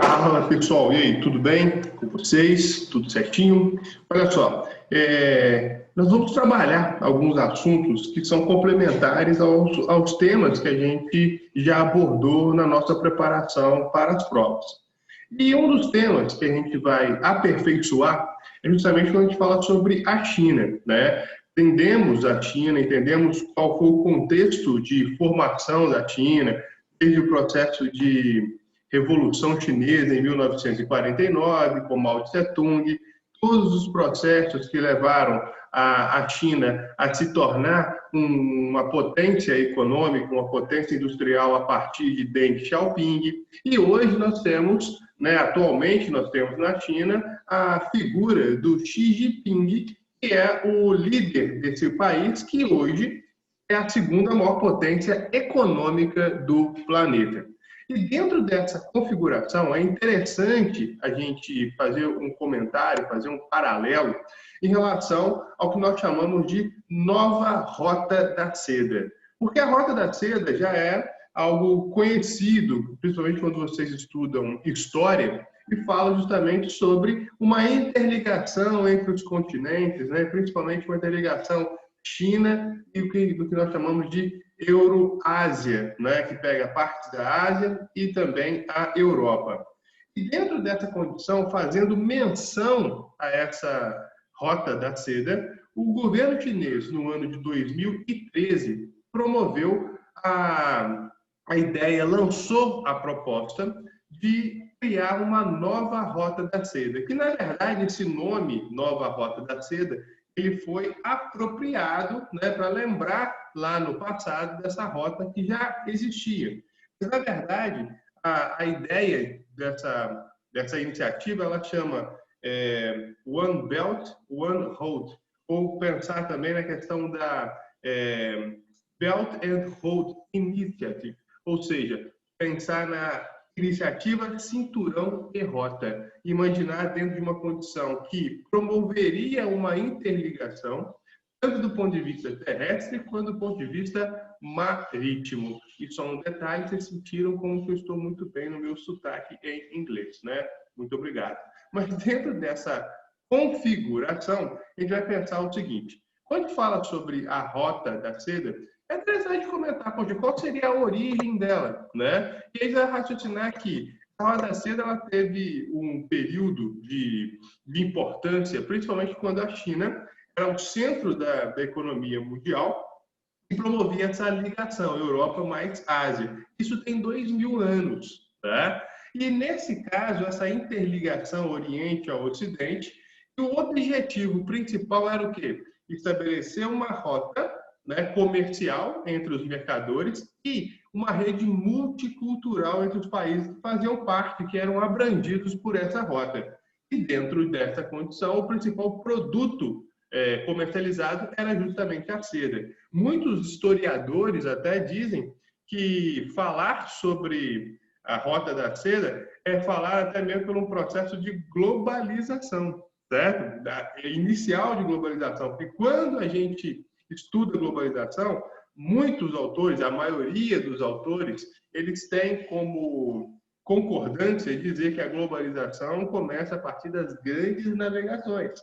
Fala pessoal, e aí, tudo bem com vocês? Tudo certinho? Olha só, nós vamos trabalhar alguns assuntos que são complementares aos temas que a gente já abordou na nossa preparação para as provas. E um dos temas que a gente vai aperfeiçoar é justamente quando a gente fala sobre a China, né? Entendemos a China, entendemos qual foi o contexto de formação da China, desde o processo de Revolução Chinesa em 1949, com Mao Tse-tung, todos os processos que levaram a China a se tornar uma potência econômica, uma potência industrial a partir de Deng Xiaoping. E hoje nós temos, atualmente nós temos na China a figura do Xi Jinping, que é o líder desse país, que hoje é a segunda maior potência econômica do planeta. E dentro dessa configuração, é interessante a gente fazer um comentário, fazer um paralelo em relação ao que nós chamamos de nova Rota da Seda. Porque a Rota da Seda já é algo conhecido, principalmente quando vocês estudam história, e fala justamente sobre uma interligação entre os continentes, principalmente uma interligação China e do que nós chamamos de Euroásia, que pega parte da Ásia e também a Europa. E dentro dessa condição, fazendo menção a essa Rota da Seda, o governo chinês, no ano de 2013, promoveu a ideia, lançou a proposta de criar uma nova Rota da Seda, que, na verdade, esse nome, Nova Rota da Seda, ele foi apropriado para lembrar lá no passado dessa rota que já existia. Mas, na verdade, a ideia dessa iniciativa, ela chama One Belt, One Road, ou pensar também na questão da Belt and Road Initiative, ou seja, pensar na iniciativa Cinturão e Rota. Imaginar dentro de uma condição que promoveria uma interligação, tanto do ponto de vista terrestre, quanto do ponto de vista marítimo. E só um detalhe, vocês sentiram como que eu estou muito bem no meu sotaque em inglês, né? Muito obrigado. Mas dentro dessa configuração, a gente vai pensar o seguinte: quando fala sobre a Rota da Seda, é interessante comentar qual seria a origem dela, E aí vai raciocinar que a Rota da Seda ela teve um período de importância, principalmente quando a China era o centro da economia mundial e promovia essa ligação Europa mais Ásia. Isso tem 2000 anos, E nesse caso, essa interligação Oriente ao Ocidente, o objetivo principal era o quê? Estabelecer uma rota comercial entre os mercadores e uma rede multicultural entre os países que faziam parte, que eram abrangidos por essa rota. E dentro dessa condição, o principal produto comercializado era justamente a seda. Muitos historiadores até dizem que falar sobre a Rota da Seda é falar até mesmo por um processo de globalização, certo? Inicial de globalização. Porque quando a gente estuda globalização, muitos autores, a maioria dos autores, eles têm como concordância dizer que a globalização começa a partir das grandes navegações,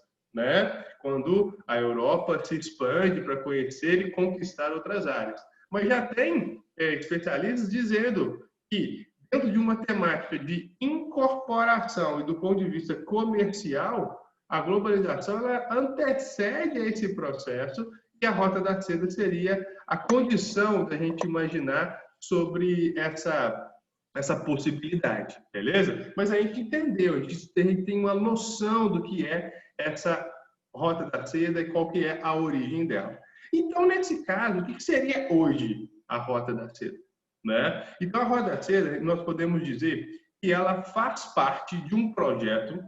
Quando a Europa se expande para conhecer e conquistar outras áreas. Mas já tem especialistas dizendo que dentro de uma temática de incorporação e do ponto de vista comercial, a globalização ela antecede a esse processo e a Rota da Seda seria a condição da gente imaginar sobre essa possibilidade, beleza? Mas a gente entendeu, a gente tem uma noção do que é essa Rota da Seda e qual que é a origem dela. Então, nesse caso, o que seria hoje a Rota da Seda? Então, a Rota da Seda, nós podemos dizer que ela faz parte de um projeto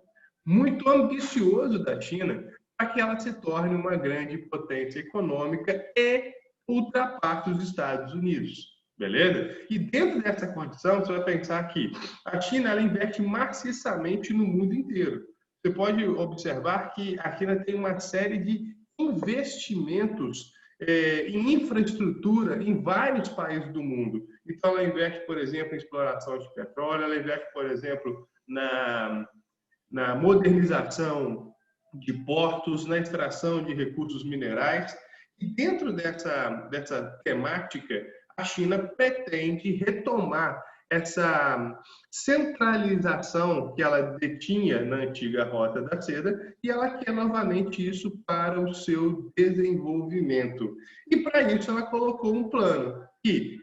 muito ambicioso da China para que ela se torne uma grande potência econômica e ultrapasse os Estados Unidos, beleza? E dentro dessa condição, você vai pensar que a China ela investe maciçamente no mundo inteiro. Você pode observar que a China tem uma série de investimentos em infraestrutura em vários países do mundo. Então, ela investe, por exemplo, em exploração de petróleo, ela investe, por exemplo, na modernização de portos, na extração de recursos minerais. E dentro dessa temática, a China pretende retomar essa centralização que ela detinha na antiga Rota da Seda e ela quer novamente isso para o seu desenvolvimento. E para isso ela colocou um plano que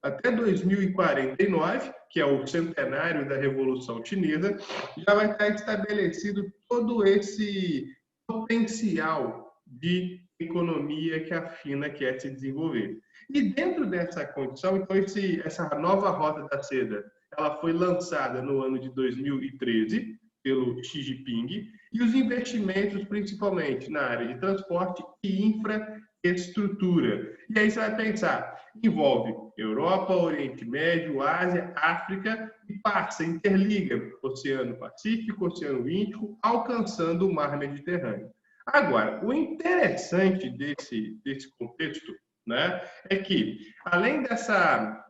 até 2049, que é o centenário da Revolução Chinesa, já vai estar estabelecido todo esse potencial de economia que a China quer se desenvolver. E dentro dessa condição, então, essa nova Rota da Seda, ela foi lançada no ano de 2013 pelo Xi Jinping, e os investimentos, principalmente na área de transporte e infraestrutura. E aí você vai pensar, envolve Europa, Oriente Médio, Ásia, África, e interliga Oceano Pacífico, Oceano Índico, alcançando o Mar Mediterrâneo. Agora, o interessante desse contexto, né, é que, além dessa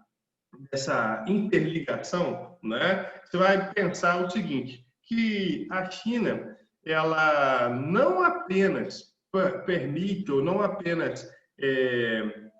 interligação, né, você vai pensar o seguinte, que a China, ela não apenas permite ou não apenas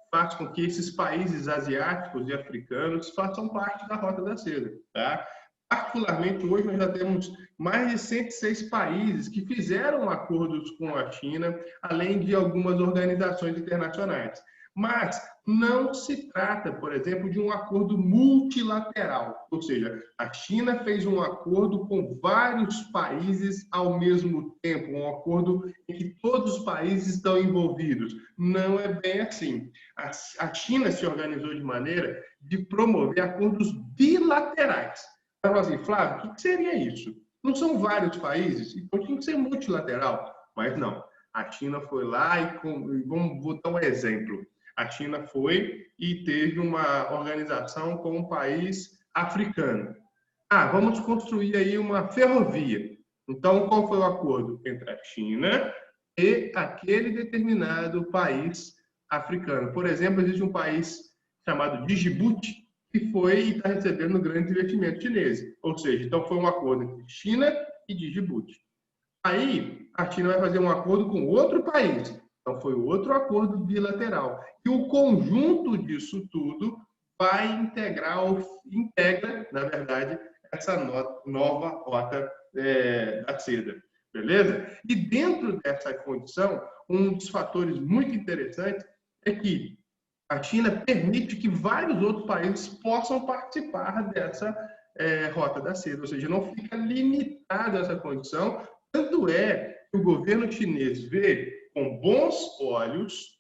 faz com que esses países asiáticos e africanos façam parte da Rota da Seda, tá? Particularmente, hoje nós já temos mais de 106 países que fizeram acordos com a China, além de algumas organizações internacionais. Mas não se trata, por exemplo, de um acordo multilateral, ou seja, a China fez um acordo com vários países ao mesmo tempo, um acordo em que todos os países estão envolvidos. Não é bem assim. A China se organizou de maneira de promover acordos bilaterais. Ela falou assim, Flávio, o que seria isso? Não são vários países? Então tinha que ser multilateral. Mas não. A China foi lá e vou dar um exemplo. A China foi e teve uma organização com um país africano. Vamos construir aí uma ferrovia. Então, qual foi o acordo entre a China e aquele determinado país africano? Por exemplo, existe um país chamado Djibouti, que foi e está recebendo grandes investimentos chineses. Ou seja, então foi um acordo entre China e Djibouti. Aí, a China vai fazer um acordo com outro país. Então, foi outro acordo bilateral. E o conjunto disso tudo vai integra, na verdade, essa nova Rota da Seda. Beleza? E dentro dessa condição, um dos fatores muito interessantes é que a China permite que vários outros países possam participar dessa Rota da Seda. Ou seja, não fica limitado a essa condição. Tanto é que o governo chinês vê com bons olhos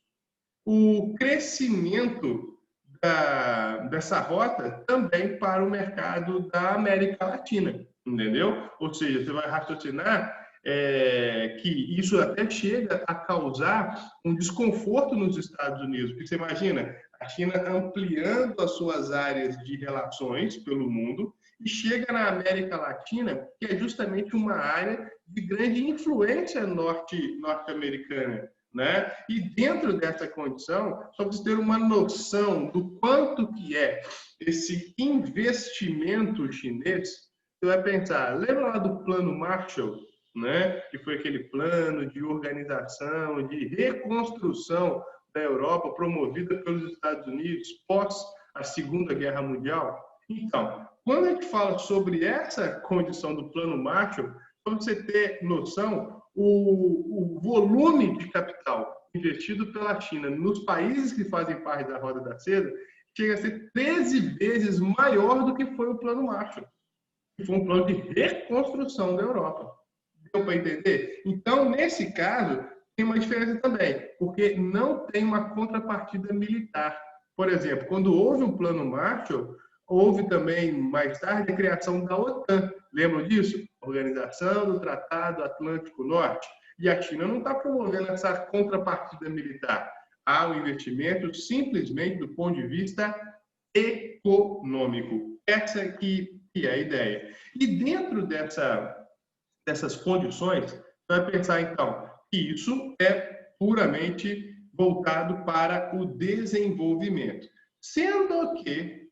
o crescimento dessa rota também para o mercado da América Latina, entendeu? Ou seja, você vai raciocinar que isso até chega a causar um desconforto nos Estados Unidos, porque você imagina a China ampliando as suas áreas de relações pelo mundo e chega na América Latina, que é justamente uma área de grande influência norte-americana, né? E dentro dessa condição, só para você ter uma noção do quanto que é esse investimento chinês, você vai pensar, lembra lá do Plano Marshall, né? Que foi aquele plano de organização, de reconstrução da Europa promovida pelos Estados Unidos pós a Segunda Guerra Mundial? Então, quando a gente fala sobre essa condição do Plano Marshall, para você ter noção, o volume de capital investido pela China nos países que fazem parte da Roda da Seda chega a ser 13 vezes maior do que foi o Plano Marshall, que foi um plano de reconstrução da Europa. Deu para entender? Então, nesse caso, tem uma diferença também, porque não tem uma contrapartida militar. Por exemplo, quando houve o Plano Marshall, houve também, mais tarde, a criação da OTAN. Lembram disso? Organização do Tratado Atlântico Norte. E a China não está promovendo essa contrapartida militar. Há um investimento simplesmente do ponto de vista econômico. Essa aqui é a ideia. E dentro dessas condições, você vai pensar, então, que isso é puramente voltado para o desenvolvimento. Sendo que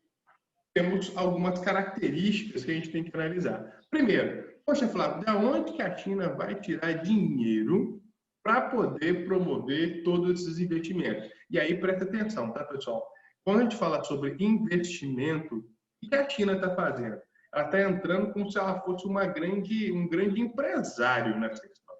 temos algumas características que a gente tem que analisar. Primeiro, poxa, Flávio, de onde que a China vai tirar dinheiro para poder promover todos esses investimentos? E aí, presta atenção, tá, pessoal? Quando a gente fala sobre investimento, o que a China está fazendo? Ela está entrando como se ela fosse um grande empresário nessa questão,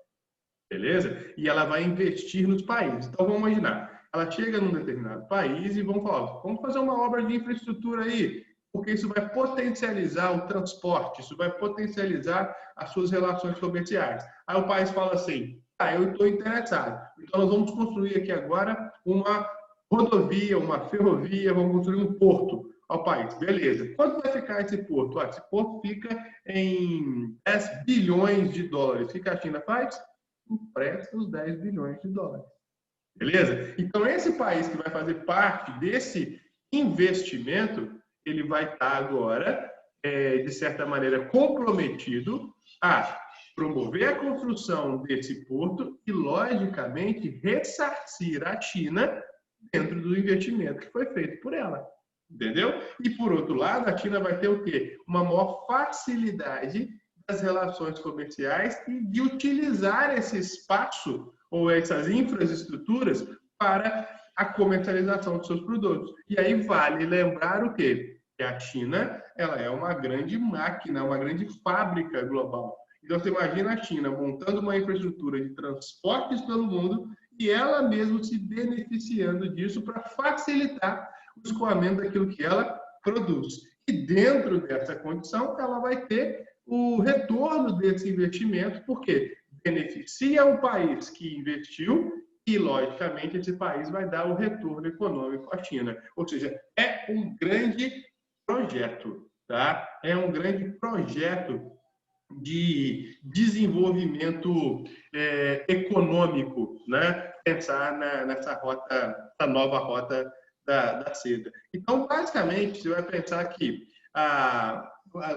beleza? E ela vai investir nos países. Então, vamos imaginar, ela chega num determinado país e vamos falar, vamos fazer uma obra de infraestrutura aí, porque isso vai potencializar o transporte, isso vai potencializar as suas relações comerciais. Aí o país fala assim, eu estou interessado, então nós vamos construir aqui agora uma rodovia, uma ferrovia, vamos construir um porto ao país. Beleza. Quanto vai ficar esse porto? Esse porto fica em 10 bilhões de dólares. O que a China faz? Empresta os 10 bilhões de dólares. Beleza? Então, esse país que vai fazer parte desse investimento, ele vai estar agora, de certa maneira, comprometido a promover a construção desse porto e, logicamente, ressarcir a China dentro do investimento que foi feito por ela. Entendeu? E, por outro lado, a China vai ter o quê? Uma maior facilidade das relações comerciais e de utilizar esse espaço ou essas infraestruturas para a comercialização dos seus produtos. E aí vale lembrar o quê? Que a China, ela é uma grande máquina, uma grande fábrica global. Então, você imagina a China montando uma infraestrutura de transportes pelo mundo e ela mesma se beneficiando disso para facilitar o escoamento daquilo que ela produz. E dentro dessa condição, ela vai ter o retorno desse investimento, porque beneficia o país que investiu e, logicamente, esse país vai dar o retorno econômico à China. Ou seja, é um grande projeto, tá? É um grande projeto de desenvolvimento econômico, né? Pensar nessa nova rota da seda. Então, basicamente, você vai pensar que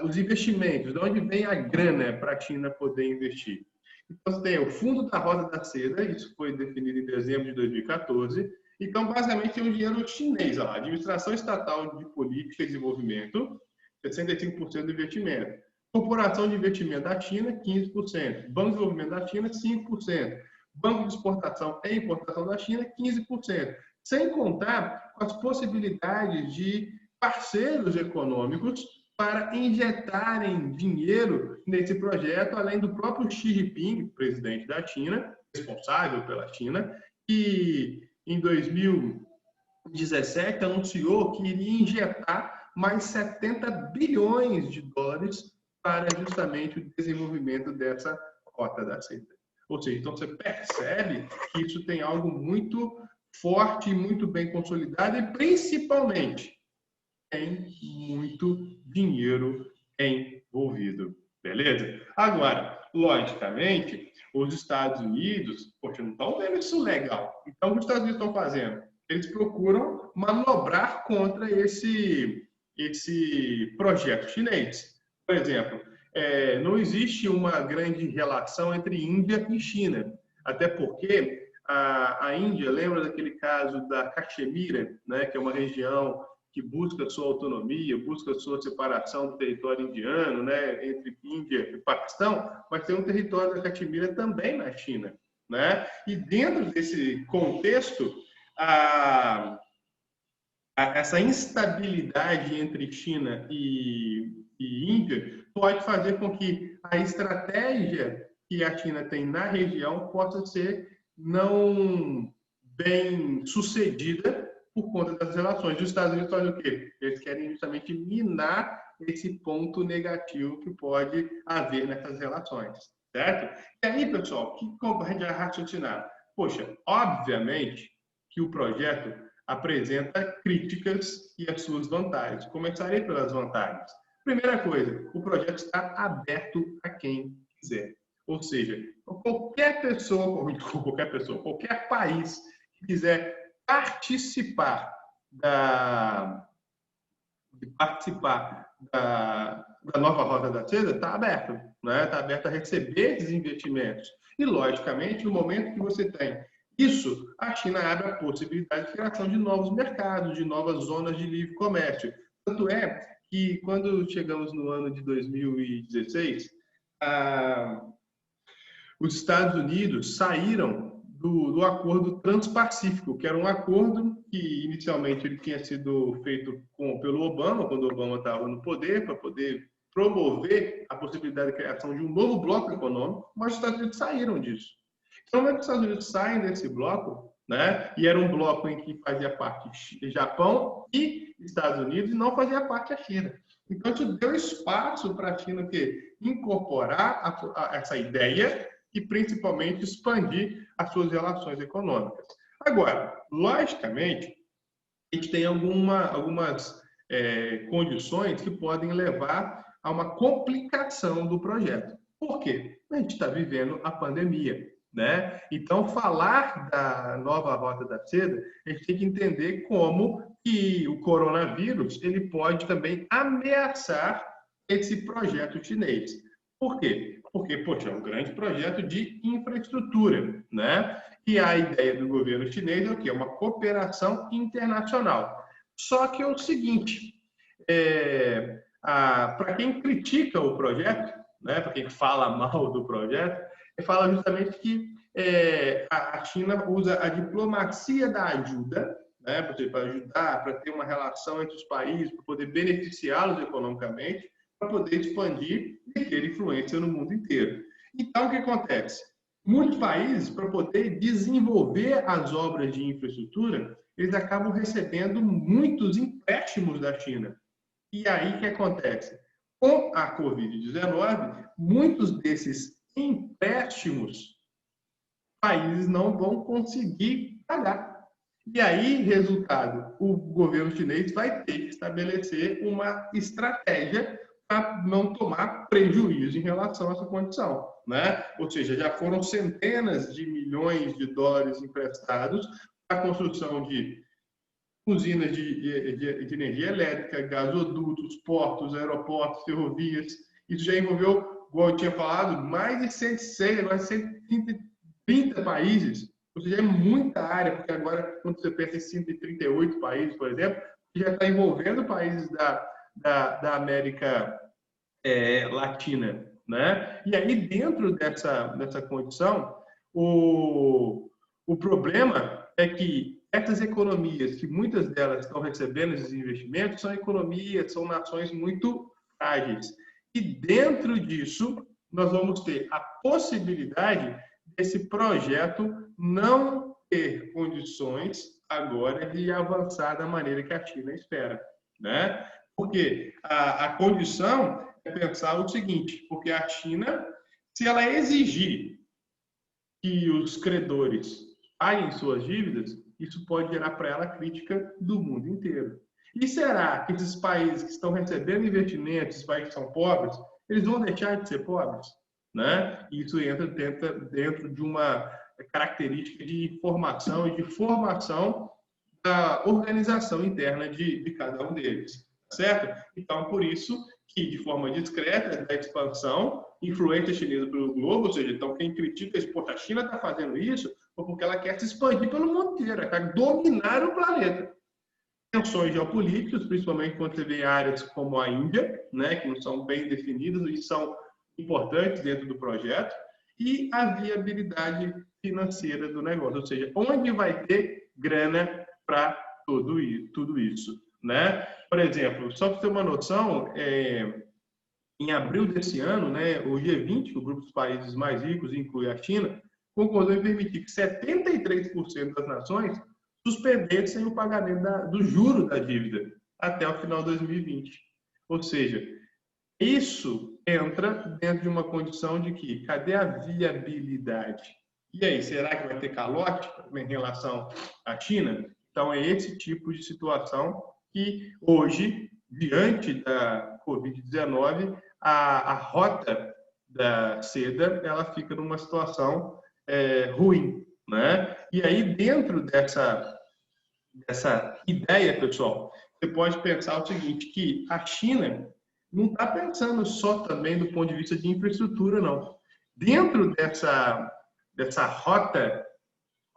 os investimentos, de onde vem a grana para a China poder investir? Então, você tem o Fundo da Rota da Seda, isso foi definido em dezembro de 2014. Então, basicamente, tem um dinheiro chinês lá, Administração Estatal de Política e Desenvolvimento, 65% do investimento. Corporação de Investimento da China, 15%. Banco de Desenvolvimento da China, 5%. Banco de Exportação e Importação da China, 15%. Sem contar com as possibilidades de parceiros econômicos para injetarem dinheiro nesse projeto, além do próprio Xi Jinping, presidente da China, responsável pela China, que em 2017 anunciou que iria injetar mais 70 bilhões de dólares para justamente o desenvolvimento dessa rota da seda. Ou seja, então você percebe que isso tem algo muito forte, muito bem consolidado e, principalmente, tem muito dinheiro envolvido. Beleza? Agora, logicamente, os Estados Unidos, poxa, não estão vendo isso legal. Então, o que os Estados Unidos estão fazendo? Eles procuram manobrar contra esse projeto chinês. Por exemplo, não existe uma grande relação entre Índia e China, até porque a Índia, lembra daquele caso da Caxemira, né, que é uma região que busca sua autonomia, busca sua separação do território indiano, né, entre Índia e Paquistão, mas tem um território da Caxemira também na China, né? E dentro desse contexto, essa instabilidade entre China e Índia pode fazer com que a estratégia que a China tem na região possa ser não bem sucedida por conta das relações. Os Estados Unidos fazem o quê? Eles querem justamente minar esse ponto negativo que pode haver nessas relações, certo? E aí, pessoal, o que a gente vai raciocinar? Poxa, obviamente que o projeto apresenta críticas e as suas vantagens. Começarei pelas vantagens. Primeira coisa, o projeto está aberto a quem quiser. Ou seja, qualquer país que quiser participar da nova Rota da Seda, está aberto, né? Está aberto a receber esses investimentos. E, logicamente, no momento que você tem Isso, a China abre a possibilidade de criação de novos mercados, de novas zonas de livre comércio. Tanto é que, quando chegamos no ano de 2016, os Estados Unidos saíram do Acordo Transpacífico, que era um acordo que inicialmente ele tinha sido feito pelo Obama, quando o Obama estava no poder, para poder promover a possibilidade de criação de um novo bloco econômico, mas os Estados Unidos saíram disso. Então, quando os Estados Unidos saem desse bloco, né, e era um bloco em que fazia parte Japão e Estados Unidos, e não fazia parte a China. Então, isso deu espaço para a China incorporar essa ideia e, principalmente, expandir as suas relações econômicas. Agora, logicamente, a gente tem algumas condições que podem levar a uma complicação do projeto. Por quê? A gente está vivendo a pandemia, né? Então, falar da nova Rota da Seda, a gente tem que entender como que o coronavírus ele pode também ameaçar esse projeto chinês. Por quê? Porque, poxa, é um grande projeto de infraestrutura, né? E a ideia do governo chinês é o quê? Uma cooperação internacional. Só que é o seguinte, para quem critica o projeto, né, para quem fala mal do projeto, fala justamente que a China usa a diplomacia da ajuda, né, para ajudar, para ter uma relação entre os países, para poder beneficiá-los economicamente, para poder expandir e ter influência no mundo inteiro. Então, o que acontece? Muitos países, para poder desenvolver as obras de infraestrutura, eles acabam recebendo muitos empréstimos da China. E aí, o que acontece? Com a Covid-19, muitos desses empréstimos, países não vão conseguir pagar. E aí, resultado, o governo chinês vai ter que estabelecer uma estratégia para não tomar prejuízo em relação a essa condição, né? Ou seja, já foram centenas de milhões de dólares emprestados para a construção de usinas de energia elétrica, gasodutos, portos, aeroportos, ferrovias. Isso já envolveu, como eu tinha falado, mais de 106, mais de 130 países. Ou seja, é muita área, porque agora, quando você pensa em 138 países, por exemplo, já está envolvendo países da América Latina, né? E aí, dentro dessa condição, o problema é que essas economias, que muitas delas estão recebendo esses investimentos, são economias, são nações muito frágeis. E dentro disso, nós vamos ter a possibilidade desse projeto não ter condições agora de avançar da maneira que a China espera, né? Porque a condição é pensar o seguinte, porque a China, se ela exigir que os credores paguem suas dívidas, isso pode gerar para ela crítica do mundo inteiro. E será que esses países que estão recebendo investimentos, esses países que são pobres, eles vão deixar de ser pobres? Né? Isso entra dentro de uma característica de informação e de formação da organização interna de cada um deles, certo? Então, por isso que, de forma discreta, da expansão, influência chinesa pelo globo, ou seja, então quem critica isso, a China está fazendo isso porque ela quer se expandir pelo mundo inteiro, ela quer dominar o planeta. Tensões geopolíticas, principalmente quando você vê áreas como a Índia, né, que não são bem definidas e são importantes dentro do projeto, e a viabilidade financeira do negócio, ou seja, onde vai ter grana para tudo isso, né? Por exemplo, só para ter uma noção, em abril desse ano, né, o G20, o grupo dos países mais ricos, inclui a China, concordou em permitir que 73% das nações suspendessem o pagamento do juro da dívida até o final de 2020. Ou seja, isso entra dentro de uma condição de que, cadê a viabilidade? E aí, será que vai ter calote em relação à China? Então, é esse tipo de situação que hoje, diante da Covid-19, a rota da seda ela fica numa situação ruim, né? E aí, dentro dessa ideia, pessoal, você pode pensar o seguinte, que a China não está pensando só também do ponto de vista de infraestrutura, não. Dentro dessa rota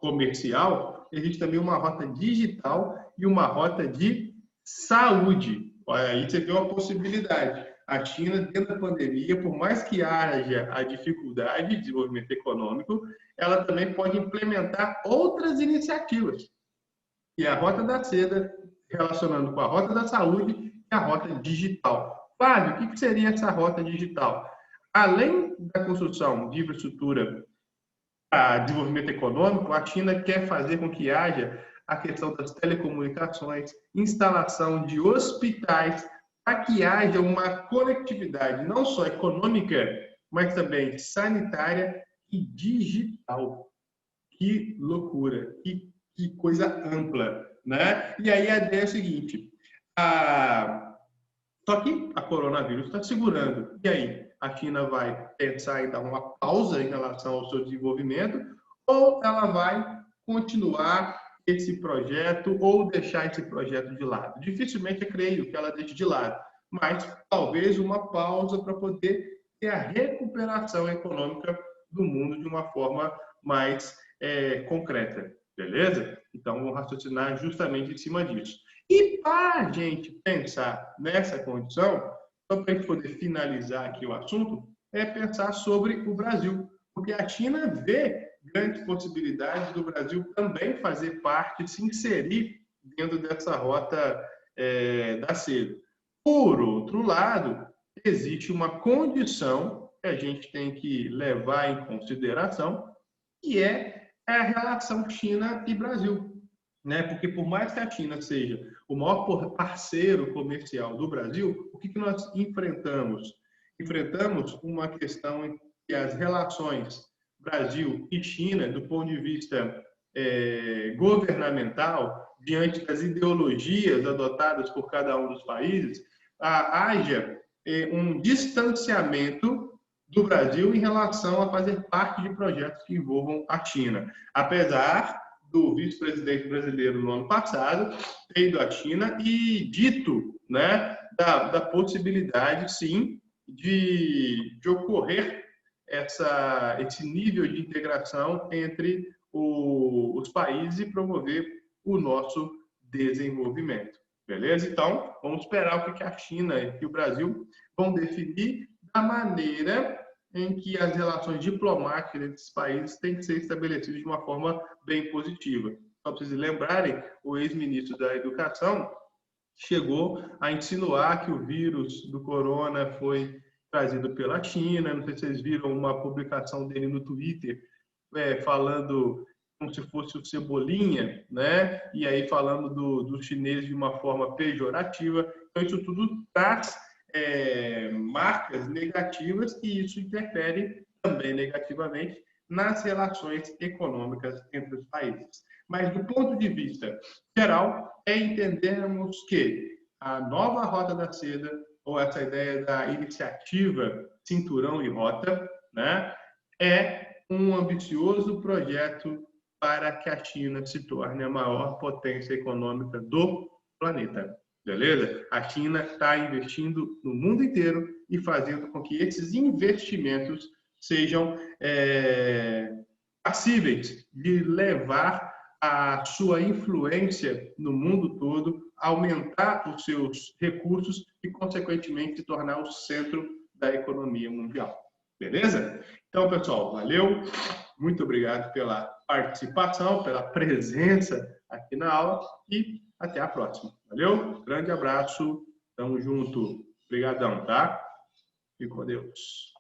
comercial, existe também uma rota digital e uma rota de saúde. Olha, aí você vê uma possibilidade. A China, dentro da pandemia, por mais que haja a dificuldade de desenvolvimento econômico, ela também pode implementar outras iniciativas. E a Rota da Seda, relacionando com a Rota da Saúde e a Rota Digital. Flávio, o que seria essa Rota Digital? Além da construção de infraestrutura para desenvolvimento econômico, a China quer fazer com que haja a questão das telecomunicações, instalação de hospitais, para que haja uma conectividade não só econômica, mas também sanitária e digital. Que loucura, que coisa ampla, né? E aí a ideia é a seguinte, só que a coronavírus está segurando. E aí, a China vai pensar em dar uma pausa em relação ao seu desenvolvimento ou ela vai continuar esse projeto ou deixar esse projeto de lado? Dificilmente eu creio que ela deixe de lado, mas talvez uma pausa para poder ter a recuperação econômica do mundo de uma forma mais concreta, beleza? Então, vamos raciocinar justamente em cima disso. E para a gente pensar nessa condição, só para a gente poder finalizar aqui o assunto, é pensar sobre o Brasil, porque a China vê grandes possibilidades do Brasil também fazer parte, se inserir dentro dessa rota da seda. Por outro lado, existe uma condição que a gente tem que levar em consideração, que é a relação China e Brasil, né? Porque por mais que a China seja o maior parceiro comercial do Brasil, o que nós enfrentamos? Enfrentamos uma questão em que as relações Brasil e China, do ponto de vista governamental, diante das ideologias adotadas por cada um dos países, haja um distanciamento do Brasil em relação a fazer parte de projetos que envolvam a China. Apesar do vice-presidente brasileiro no ano passado ter ido à China e dito, né, da possibilidade, sim, de ocorrer esse nível de integração entre os países e promover o nosso desenvolvimento. Beleza? Então, vamos esperar o que a China e o Brasil vão definir da maneira em que as relações diplomáticas entre esses países têm que ser estabelecidas de uma forma bem positiva. Só para vocês lembrarem, o ex-ministro da Educação chegou a insinuar que o vírus do corona foi trazido pela China. Não sei se vocês viram uma publicação dele no Twitter, falando como se fosse o Cebolinha, né? E aí falando do chinês de uma forma pejorativa. Então, isso tudo traz marcas negativas e isso interfere também negativamente nas relações econômicas entre os países. Mas, do ponto de vista geral, entendermos que a nova Rota da Seda, ou essa ideia da iniciativa Cinturão e Rota, né, é um ambicioso projeto para que a China se torne a maior potência econômica do planeta. Beleza? A China está investindo no mundo inteiro e fazendo com que esses investimentos sejam passíveis de levar a sua influência no mundo todo, aumentar os seus recursos e, consequentemente, se tornar o centro da economia mundial. Beleza? Então, pessoal, valeu. Muito obrigado pela participação, pela presença aqui na aula e até a próxima. Valeu? Grande abraço. Tamo junto. Obrigadão, tá? Fique com Deus.